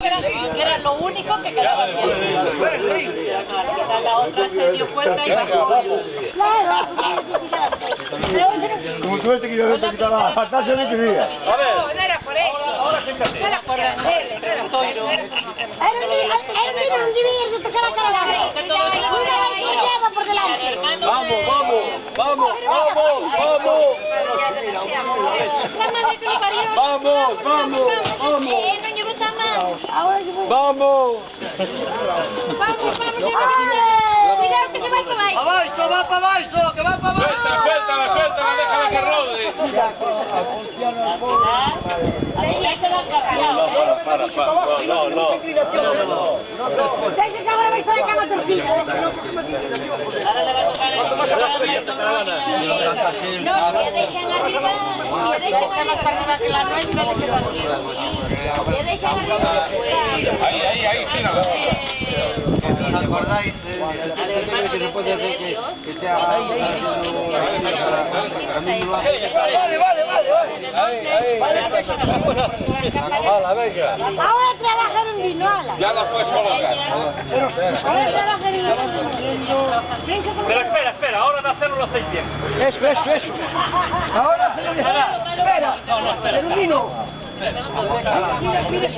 Que era lo único que quedaba bien. La otra se dio cuenta y bajó. Como tú este que yo te quitaba la pantalla, no quería. A ver. No era por eso. Ahora se encarga. No era por él, era un toiro. Era un divino de tocar la cara. Una vez por delante. Vamos, vamos, vamos, vamos, vamos. Vamos, vamos, vamos. Vamos. Cuidado que se va para abajo. Abaixo, va para abaixo, que va para abajo. Suéltala, déjala que rode. No. Dice que ahora vais a ver cama torcida. No, que deixan arriba. Que deixan Más para arriba que la nuestra le queda aquí. Que deixan arriba. Ahí, fíjala. ¿Os acordáis que se puede hacer que esté ahí? Vale, venga. Ahora trabajan en vino, ala. Ya la puedes colocar. Ahora trabajan en vino. Espera, ahora de hacerlo lo hacéis bien. Eso. Ahora se lo dejará. Espera. El vino. Mira.